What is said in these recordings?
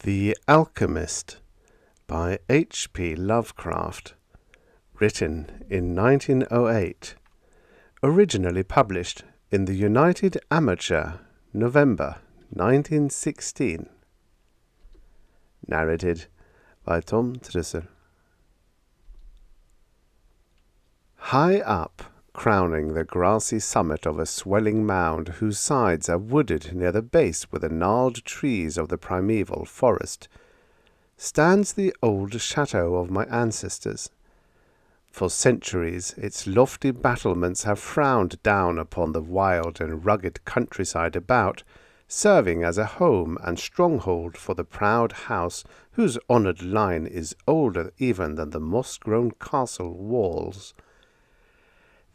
The Alchemist by H.P. Lovecraft, written in 1908, originally published in the United Amateur, November 1916. Narrated by Tom Trussel. High up, crowning the grassy summit of a swelling mound whose sides are wooded near the base with the gnarled trees of the primeval forest, stands the old chateau of my ancestors. For centuries its lofty battlements have frowned down upon the wild and rugged countryside about, serving as a home and stronghold for the proud house whose honoured line is older even than the moss-grown castle walls.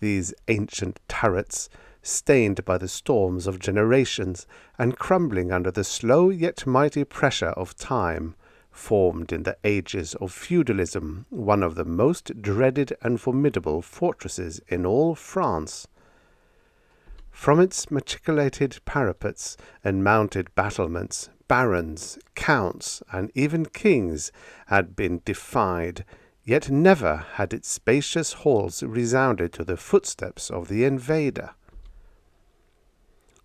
These ancient turrets, stained by the storms of generations, and crumbling under the slow yet mighty pressure of time, formed in the ages of feudalism one of the most dreaded and formidable fortresses in all France. From its machicolated parapets and mounted battlements, barons, counts, and even kings had been defied, yet never had its spacious halls resounded to the footsteps of the invader.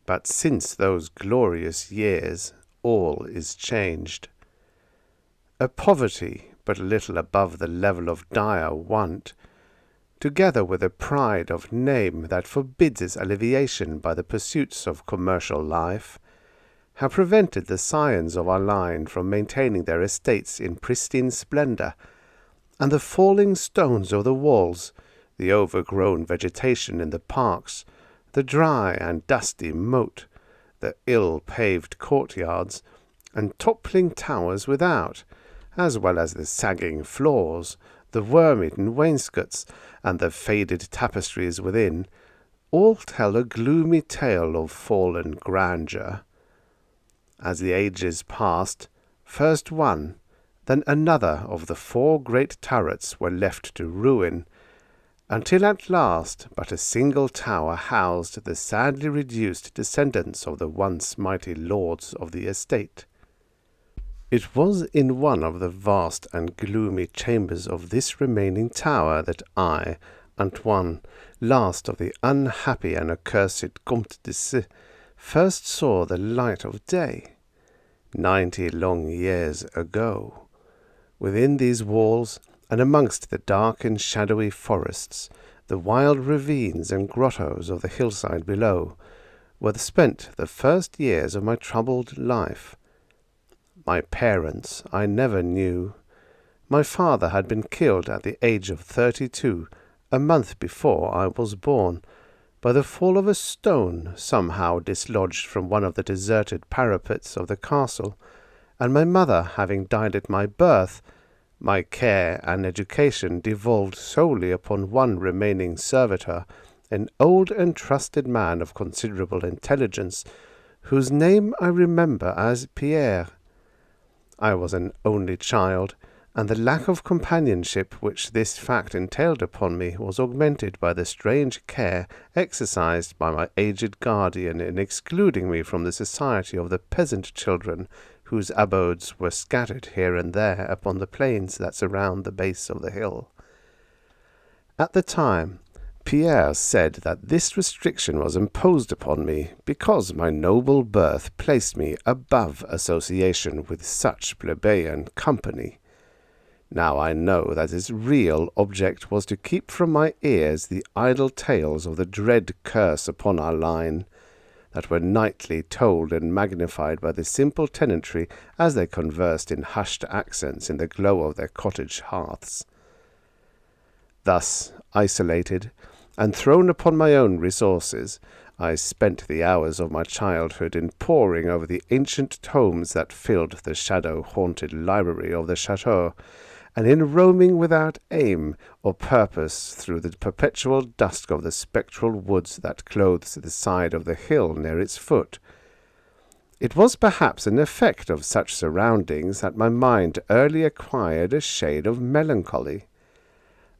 But since those glorious years, all is changed. A poverty but little above the level of dire want, together with a pride of name that forbids its alleviation by the pursuits of commercial life, have prevented the scions of our line from maintaining their estates in pristine splendour, and the falling stones of the walls, the overgrown vegetation in the parks, the dry and dusty moat, the ill-paved courtyards, and toppling towers without, as well as the sagging floors, the worm-eaten wainscots, and the faded tapestries within, all tell a gloomy tale of fallen grandeur. As the ages passed, first one, then another of the four great turrets were left to ruin, until at last but a single tower housed the sadly reduced descendants of the once mighty lords of the estate. It was in one of the vast and gloomy chambers of this remaining tower that I, Antoine, last of the unhappy and accursed Comte de C, first saw the light of day, 90 long years ago. Within these walls, and amongst the dark and shadowy forests, the wild ravines and grottos of the hillside below, were spent the first years of my troubled life. My parents I never knew. My father had been killed at the age of 32, a month before I was born, by the fall of a stone somehow dislodged from one of the deserted parapets of the castle, and my mother having died at my birth, my care and education devolved solely upon one remaining servitor, an old and trusted man of considerable intelligence, whose name I remember as Pierre. I was an only child, and the lack of companionship which this fact entailed upon me was augmented by the strange care exercised by my aged guardian in excluding me from the society of the peasant children whose abodes were scattered here and there upon the plains that surround the base of the hill. At the time, Pierre said that this restriction was imposed upon me because my noble birth placed me above association with such plebeian company. Now I know that his real object was to keep from my ears the idle tales of the dread curse upon our line, that were nightly told and magnified by the simple tenantry as they conversed in hushed accents in the glow of their cottage hearths. Thus isolated, and thrown upon my own resources, I spent the hours of my childhood in poring over the ancient tomes that filled the shadow-haunted library of the chateau, and in roaming without aim or purpose through the perpetual dusk of the spectral woods that clothes the side of the hill near its foot. It was perhaps an effect of such surroundings that my mind early acquired a shade of melancholy.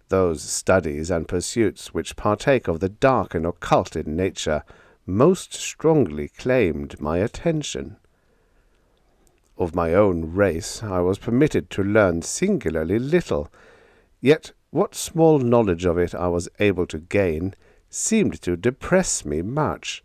Those studies and pursuits which partake of the dark and occult in nature most strongly claimed my attention. Of my own race I was permitted to learn singularly little, yet what small knowledge of it I was able to gain seemed to depress me much.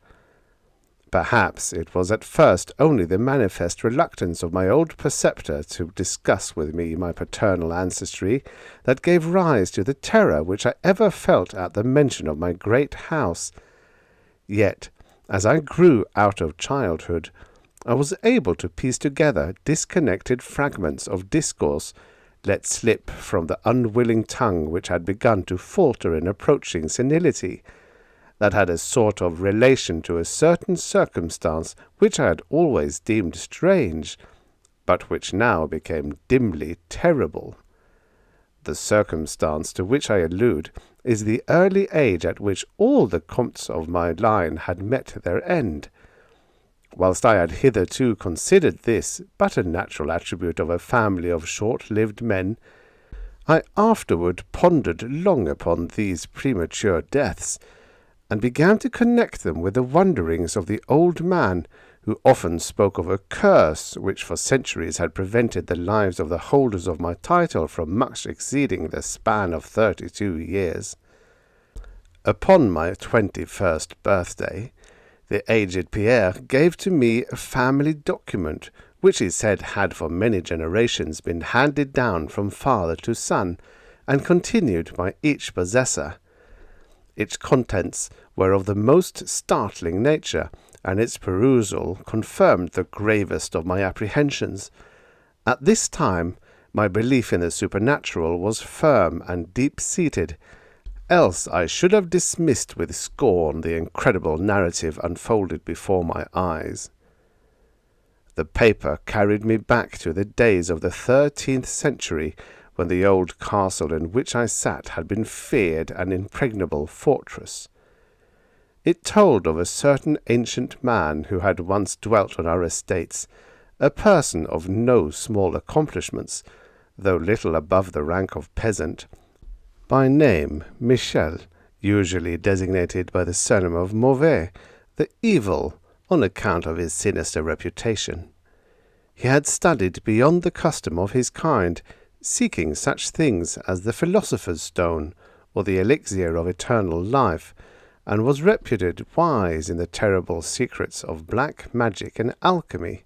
Perhaps it was at first only the manifest reluctance of my old preceptor to discuss with me my paternal ancestry that gave rise to the terror which I ever felt at the mention of my great house. Yet, as I grew out of childhood, I was able to piece together disconnected fragments of discourse let slip from the unwilling tongue which had begun to falter in approaching senility, that had a sort of relation to a certain circumstance which I had always deemed strange, but which now became dimly terrible. The circumstance to which I allude is the early age at which all the comtes of my line had met their end. Whilst I had hitherto considered this but a natural attribute of a family of short-lived men, I afterward pondered long upon these premature deaths, and began to connect them with the wanderings of the old man, who often spoke of a curse which for centuries had prevented the lives of the holders of my title from much exceeding the span of 32 years. Upon my 21st birthday, the aged Pierre gave to me a family document, which he said had for many generations been handed down from father to son, and continued by each possessor. Its contents were of the most startling nature, and its perusal confirmed the gravest of my apprehensions. At this time my belief in the supernatural was firm and deep-seated, else I should have dismissed with scorn the incredible narrative unfolded before my eyes. The paper carried me back to the days of the 13th century, when the old castle in which I sat had been feared an impregnable fortress. It told of a certain ancient man who had once dwelt on our estates, a person of no small accomplishments, though little above the rank of peasant, by name Michel, usually designated by the surname of Mauvais, the evil, on account of his sinister reputation. He had studied beyond the custom of his kind, seeking such things as the philosopher's stone, or the elixir of eternal life, and was reputed wise in the terrible secrets of black magic and alchemy.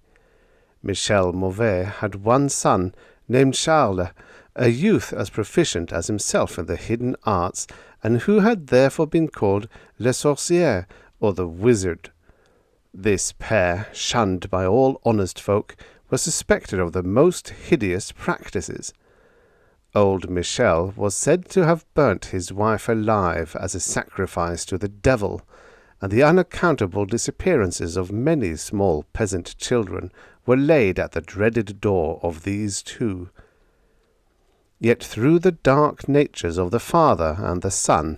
Michel Mauvais had one son, named Charles, a youth as proficient as himself in the hidden arts, and who had therefore been called le sorcier, or the wizard. This pair, shunned by all honest folk, were suspected of the most hideous practices. Old Michel was said to have burnt his wife alive as a sacrifice to the devil, and the unaccountable disappearances of many small peasant children were laid at the dreaded door of these two. Yet through the dark natures of the father and the son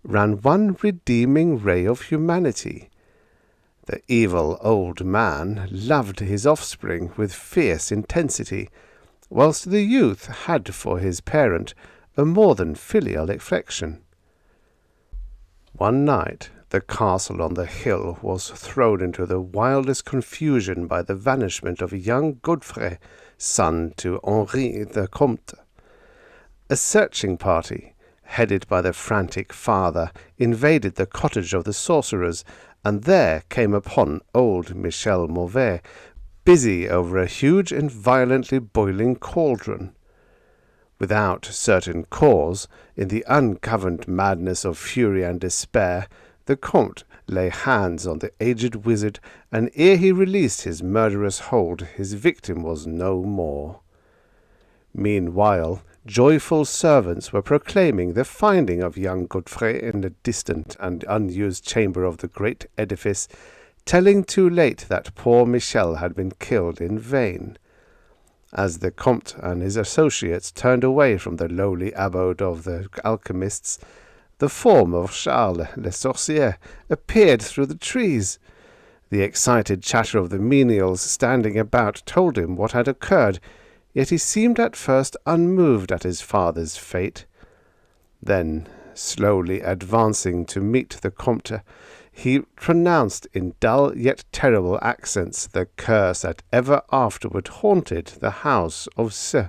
ran one redeeming ray of humanity. The evil old man loved his offspring with fierce intensity, whilst the youth had for his parent a more than filial affection. One night the castle on the hill was thrown into the wildest confusion by the vanishment of young Godfrey, son to Henri the Comte. A searching party, headed by the frantic father, invaded the cottage of the sorcerers, and there came upon old Michel Mauvais, busy over a huge and violently boiling cauldron. Without certain cause, in the ungoverned madness of fury and despair, the Comte lay hands on the aged wizard, and ere he released his murderous hold, his victim was no more. Meanwhile, joyful servants were proclaiming the finding of young Godfrey in the distant and unused chamber of the great edifice, telling too late that poor Michel had been killed in vain. As the Comte and his associates turned away from the lowly abode of the alchemists, the form of Charles le Sorcier appeared through the trees. The excited chatter of the menials standing about told him what had occurred, yet he seemed at first unmoved at his father's fate. Then, slowly advancing to meet the Comte, he pronounced in dull yet terrible accents the curse that ever afterward haunted the house of Se.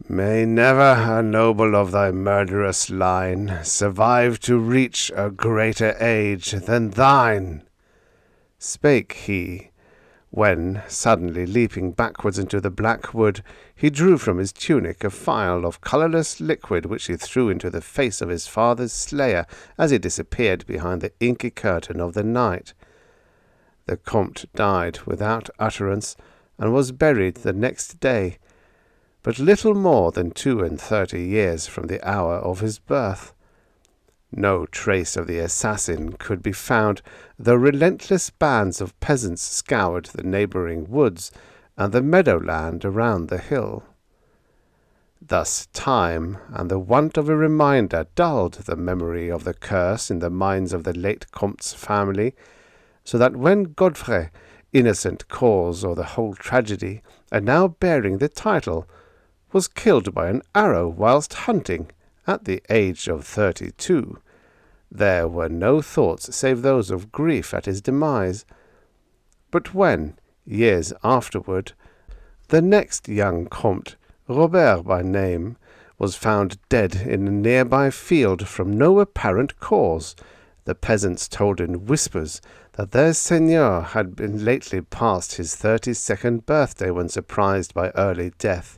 May never a noble of thy murderous line survive to reach a greater age than thine, spake he, when, suddenly leaping backwards into the black wood, he drew from his tunic a phial of colourless liquid which he threw into the face of his father's slayer as he disappeared behind the inky curtain of the night. The Comte died without utterance, and was buried the next day, but little more than 32 years from the hour of his birth. No trace of the assassin could be found, though relentless bands of peasants scoured the neighbouring woods and the meadowland around the hill. Thus time and the want of a reminder dulled the memory of the curse in the minds of the late Comte's family, so that when Godfrey, innocent cause of the whole tragedy, and now bearing the title, was killed by an arrow whilst hunting, at the age of 32, there were no thoughts save those of grief at his demise. But when, years afterward, the next young Comte, Robert by name, was found dead in a nearby field from no apparent cause, the peasants told in whispers that their seigneur had been lately past his 32nd birthday when surprised by early death.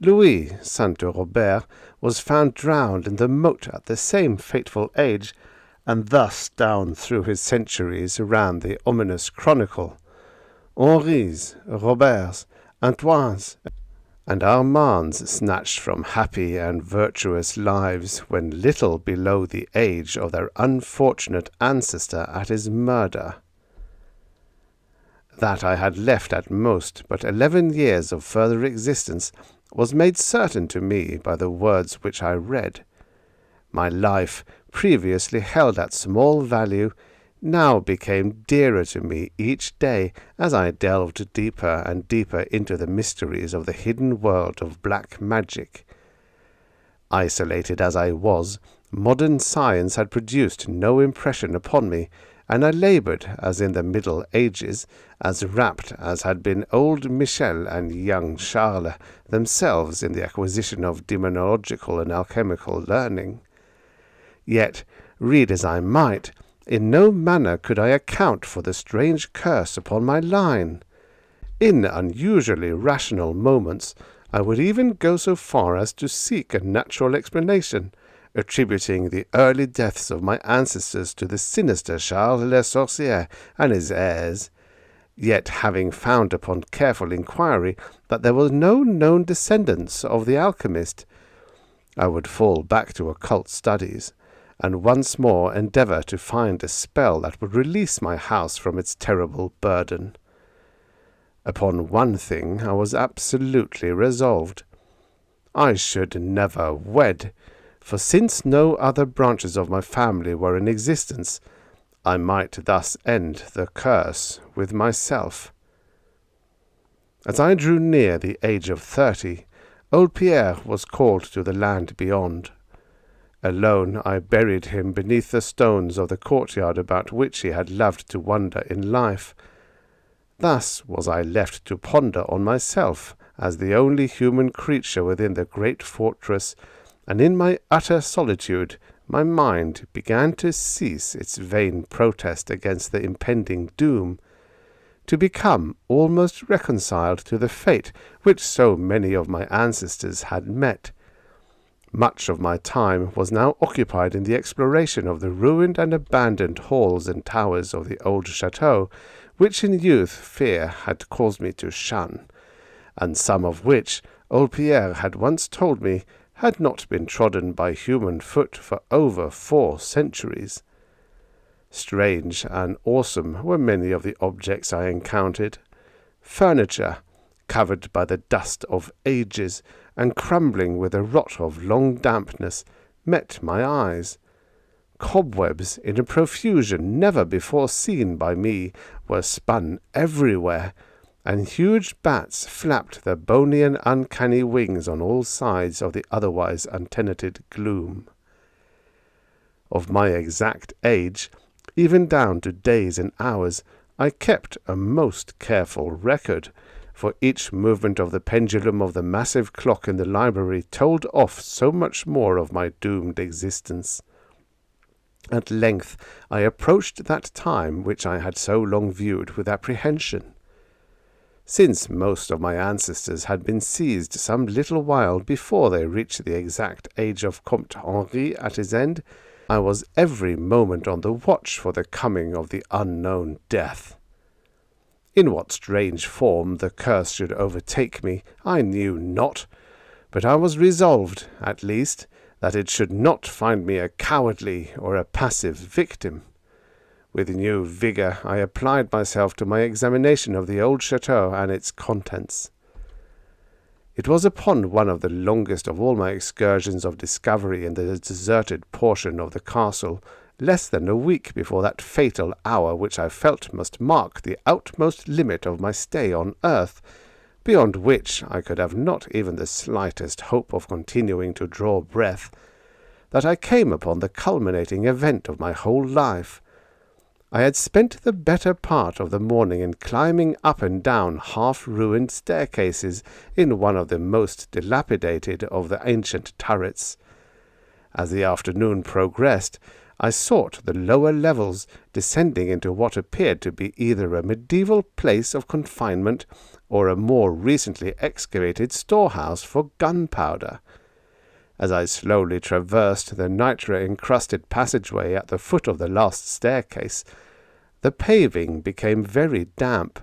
Louis, son to Robert, was found drowned in the moat at the same fateful age, and thus down through his centuries ran the ominous chronicle. Henri's, Robert's, Antoine's, and Armand's snatched from happy and virtuous lives when little below the age of their unfortunate ancestor at his murder. That I had left at most but 11 years of further existence was made certain to me by the words which I read. My life, previously held at small value, now became dearer to me each day as I delved deeper and deeper into the mysteries of the hidden world of black magic. Isolated as I was, modern science had produced no impression upon me, and I laboured, as in the Middle Ages, as rapt as had been old Michel and young Charles themselves in the acquisition of demonological and alchemical learning. Yet, read as I might, in no manner could I account for the strange curse upon my line. In unusually rational moments, I would even go so far as to seek a natural explanation, attributing the early deaths of my ancestors to the sinister Charles le Sorcier and his heirs, yet having found upon careful inquiry that there were no known descendants of the Alchemist, I would fall back to occult studies, and once more endeavour to find a spell that would release my house from its terrible burden. Upon one thing I was absolutely resolved. I should never wed, for since no other branches of my family were in existence, I might thus end the curse with myself. As I drew near the age of 30, old Pierre was called to the land beyond. Alone I buried him beneath the stones of the courtyard about which he had loved to wander in life. Thus was I left to ponder on myself as the only human creature within the great fortress, and in my utter solitude my mind began to cease its vain protest against the impending doom, to become almost reconciled to the fate which so many of my ancestors had met. Much of my time was now occupied in the exploration of the ruined and abandoned halls and towers of the old chateau, which in youth fear had caused me to shun, and some of which, old Pierre had once told me, had not been trodden by human foot for over 4 centuries. Strange and awesome were many of the objects I encountered. Furniture, covered by the dust of ages, and crumbling with the rot of long dampness, met my eyes. Cobwebs in a profusion never before seen by me were spun everywhere, and huge bats flapped their bony and uncanny wings on all sides of the otherwise untenanted gloom. of my exact age, even down to days and hours, I kept a most careful record, for each movement of the pendulum of the massive clock in the library told off so much more of my doomed existence. At length I approached that time which I had so long viewed with apprehension. Since most of my ancestors had been seized some little while before they reached the exact age of Comte Henri at his end, I was every moment on the watch for the coming of the unknown death. In what strange form the curse should overtake me, I knew not, but I was resolved, at least, that it should not find me a cowardly or a passive victim. With new vigour I applied myself to my examination of the old chateau and its contents. It was upon one of the longest of all my excursions of discovery in the deserted portion of the castle, less than a week before that fatal hour which I felt must mark the outmost limit of my stay on earth, beyond which I could have not even the slightest hope of continuing to draw breath, that I came upon the culminating event of my whole life. I had spent the better part of the morning in climbing up and down half-ruined staircases in one of the most dilapidated of the ancient turrets. As the afternoon progressed, I sought the lower levels, descending into what appeared to be either a medieval place of confinement or a more recently excavated storehouse for gunpowder. As I slowly traversed the nitre-encrusted passageway at the foot of the last staircase, the paving became very damp,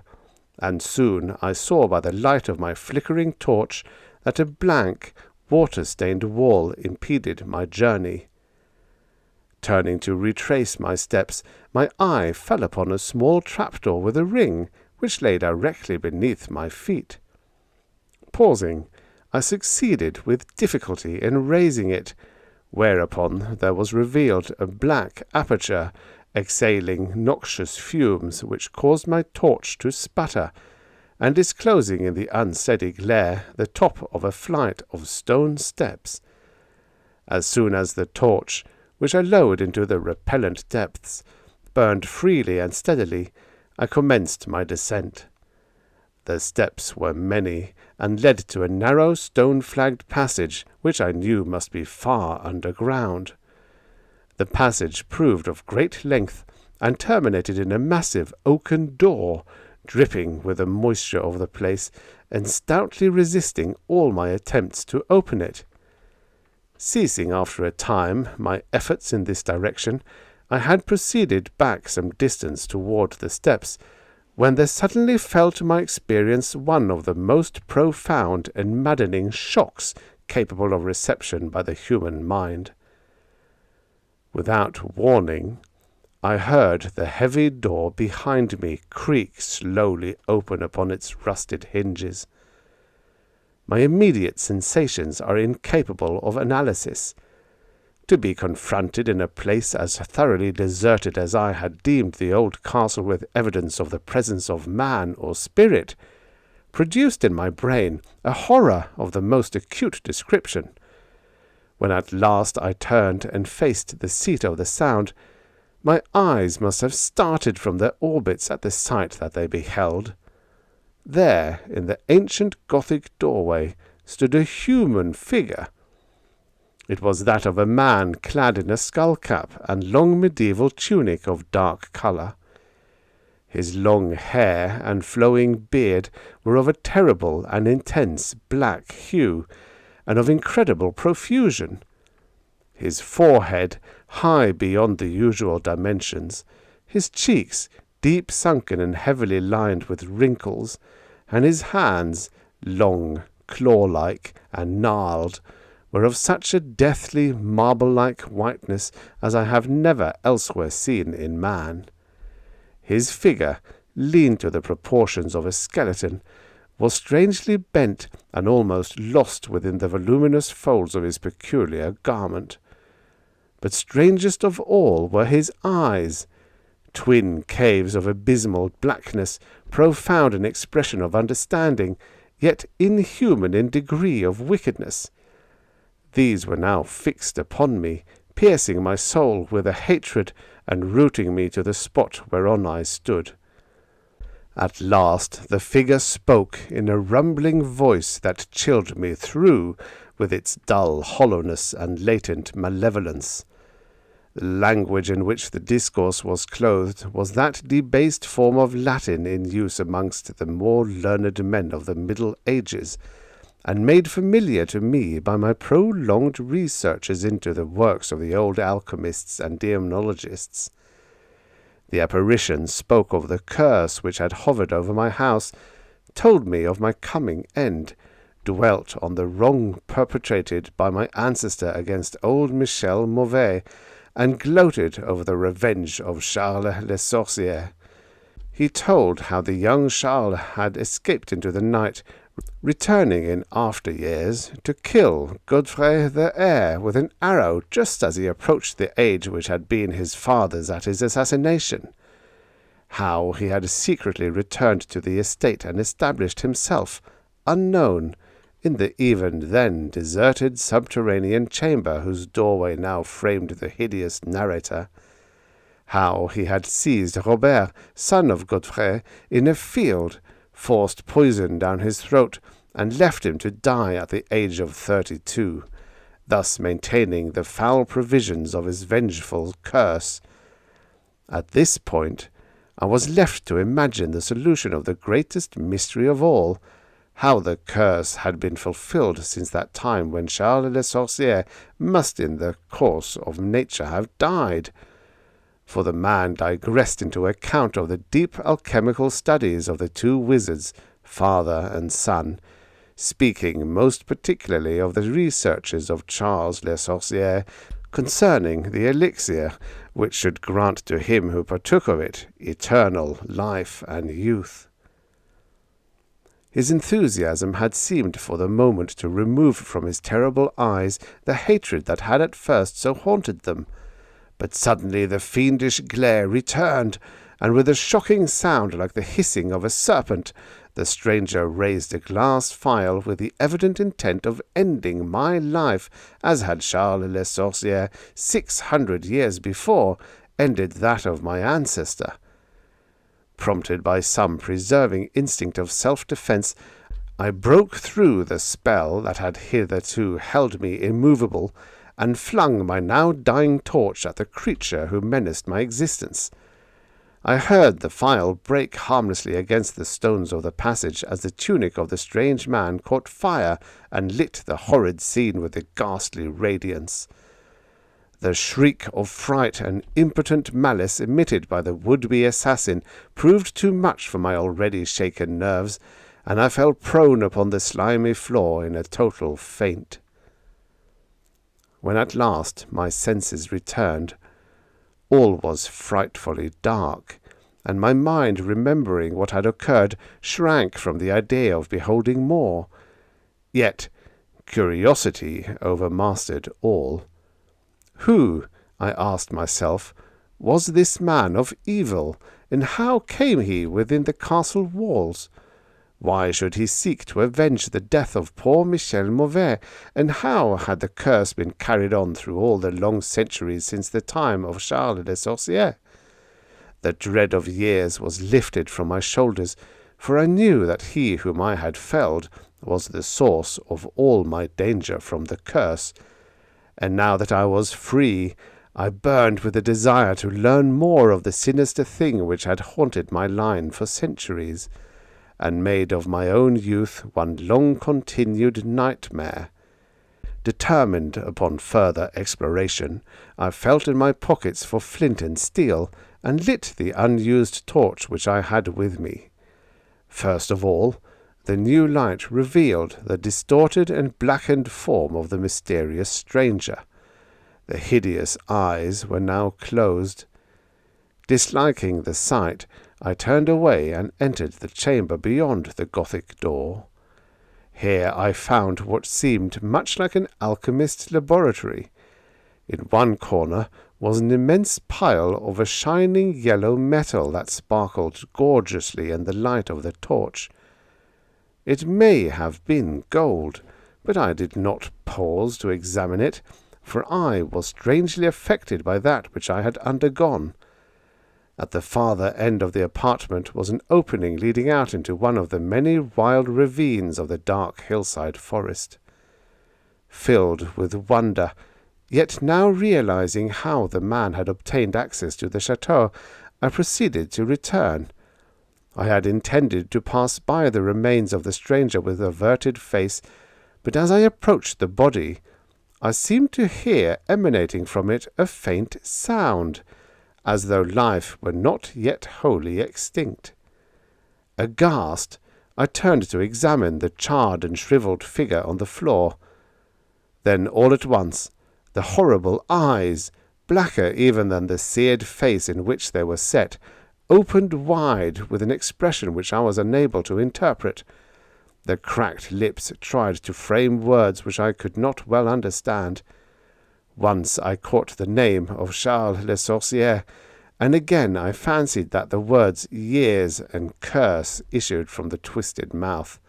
and soon I saw by the light of my flickering torch that a blank, water-stained wall impeded my journey. Turning to retrace my steps, my eye fell upon a small trapdoor with a ring, which lay directly beneath my feet. Pausing, I succeeded with difficulty in raising it, whereupon there was revealed a black aperture, exhaling noxious fumes which caused my torch to sputter, and disclosing in the unsteady glare the top of a flight of stone steps. As soon as the torch, which I lowered into the repellent depths, burned freely and steadily, I commenced my descent. The steps were many, and led to a narrow stone-flagged passage which I knew must be far underground. The passage proved of great length, and terminated in a massive oaken door, dripping with the moisture of the place, and stoutly resisting all my attempts to open it. Ceasing after a time my efforts in this direction, I had proceeded back some distance toward the steps, when there suddenly fell to my experience one of the most profound and maddening shocks capable of reception by the human mind. Without warning, I heard the heavy door behind me creak slowly open upon its rusted hinges. My immediate sensations are incapable of analysis. To be confronted in a place as thoroughly deserted as I had deemed the old castle with evidence of the presence of man or spirit, produced in my brain a horror of the most acute description. When at last I turned and faced the seat of the sound, my eyes must have started from their orbits at the sight that they beheld. There, in the ancient Gothic doorway, stood a human figure. It was that of a man clad in a skull-cap and long medieval tunic of dark colour. His long hair and flowing beard were of a terrible and intense black hue, and of incredible profusion. His forehead, high beyond the usual dimensions, his cheeks, deep sunken and heavily lined with wrinkles, and his hands, long, claw-like, and gnarled, were of such a deathly, marble-like whiteness as I have never elsewhere seen in man. His figure, lean to the proportions of a skeleton, was strangely bent and almost lost within the voluminous folds of his peculiar garment. But strangest of all were his eyes, twin caves of abysmal blackness, profound in expression of understanding, yet inhuman in degree of wickedness. These were now fixed upon me, piercing my soul with a hatred and rooting me to the spot whereon I stood. At last the figure spoke in a rumbling voice that chilled me through with its dull hollowness and latent malevolence. The language in which the discourse was clothed was that debased form of Latin in use amongst the more learned men of the Middle Ages, and made familiar to me by my prolonged researches into the works of the old alchemists and demonologists. The apparition spoke of the curse which had hovered over my house, told me of my coming end, dwelt on the wrong perpetrated by my ancestor against old Michel Mauvais, and gloated over the revenge of Charles le Sorcier. He told how the young Charles had escaped into the night, returning in after years to kill Godfrey the heir with an arrow just as he approached the age which had been his father's at his assassination. How he had secretly returned to the estate and established himself, unknown, in the even then deserted subterranean chamber whose doorway now framed the hideous narrator. How he had seized Robert, son of Godfrey, in a field, forced poison down his throat, and left him to die at the age of 32, thus maintaining the foul provisions of his vengeful curse. At this point, I was left to imagine the solution of the greatest mystery of all, how the curse had been fulfilled since that time when Charles le Sorcier must in the course of nature have died. For the man digressed into account of the deep alchemical studies of the two wizards, father and son, speaking most particularly of the researches of Charles le Sorcier concerning the elixir, which should grant to him who partook of it eternal life and youth. His enthusiasm had seemed for the moment to remove from his terrible eyes the hatred that had at first so haunted them. But suddenly the fiendish glare returned, and with a shocking sound like the hissing of a serpent, the stranger raised a glass phial with the evident intent of ending my life, as had Charles le Sorcier 600 years before ended that of my ancestor. Prompted by some preserving instinct of self-defense, I broke through the spell that had hitherto held me immovable, and flung my now dying torch at the creature who menaced my existence. I heard the phial break harmlessly against the stones of the passage as the tunic of the strange man caught fire and lit the horrid scene with a ghastly radiance. The shriek of fright and impotent malice emitted by the would-be assassin proved too much for my already shaken nerves, and I fell prone upon the slimy floor in a total faint. When at last my senses returned, all was frightfully dark, and my mind, remembering what had occurred, shrank from the idea of beholding more. Yet curiosity overmastered all. Who, I asked myself, was this man of evil, and how came he within the castle walls? Why should he seek to avenge the death of poor Michel Mauvais, and how had the curse been carried on through all the long centuries since the time of Charles le Sorcier? The dread of years was lifted from my shoulders, for I knew that he whom I had felled was the source of all my danger from the curse, and now that I was free, I burned with a desire to learn more of the sinister thing which had haunted my line for centuries, and made of my own youth one long-continued nightmare. Determined upon further exploration, I felt in my pockets for flint and steel, and lit the unused torch which I had with me. First of all, the new light revealed the distorted and blackened form of the mysterious stranger. The hideous eyes were now closed. Disliking the sight, I turned away and entered the chamber beyond the Gothic door. Here I found what seemed much like an alchemist's laboratory. In one corner was an immense pile of a shining yellow metal that sparkled gorgeously in the light of the torch. It may have been gold, but I did not pause to examine it, for I was strangely affected by that which I had undergone. At the farther end of the apartment was an opening leading out into one of the many wild ravines of the dark hillside forest. Filled with wonder, yet now realizing how the man had obtained access to the chateau, I proceeded to return. I had intended to pass by the remains of the stranger with averted face, but as I approached the body, I seemed to hear emanating from it a faint sound, as though life were not yet wholly extinct. Aghast, I turned to examine the charred and shriveled figure on the floor. Then all at once the horrible eyes, blacker even than the seared face in which they were set, opened wide with an expression which I was unable to interpret. The cracked lips tried to frame words which I could not well understand. Once I caught the name of Charles le Sorcier, and again I fancied that the words years and curse issued from the twisted mouth.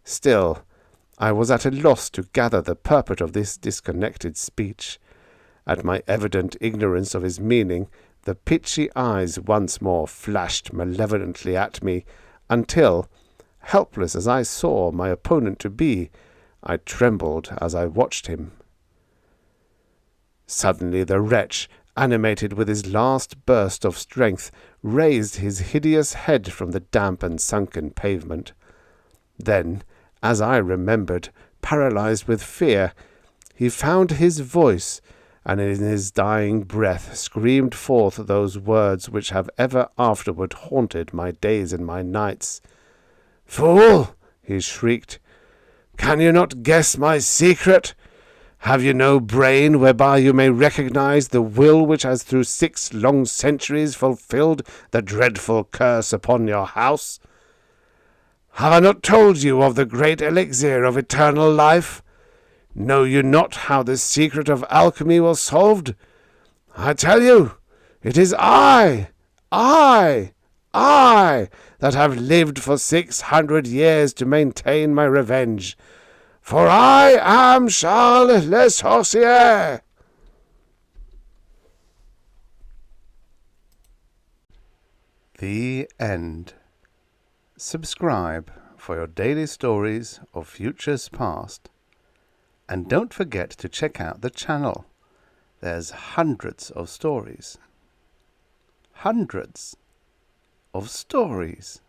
Still, I was at a loss to gather the purport of this disconnected speech. At my evident ignorance of his meaning, the pitchy eyes once more flashed malevolently at me, until, helpless as I saw my opponent to be, I trembled as I watched him. Suddenly the wretch, animated with his last burst of strength, raised his hideous head from the damp and sunken pavement. Then, as I remembered, paralyzed with fear, he found his voice, and in his dying breath screamed forth those words which have ever afterward haunted my days and my nights. "Fool!" he shrieked. "Can you not guess my secret? Have you no brain whereby you may recognize the will which has through 6 long centuries fulfilled the dreadful curse upon your house? Have I not told you of the great elixir of eternal life? Know you not how the secret of alchemy was solved? I tell you, it is I, that have lived for 600 years to maintain my revenge. For I am Charles le Sorcier." The end. Subscribe for your daily stories of futures past. And don't forget to check out the channel. There's hundreds of stories. Hundreds of stories.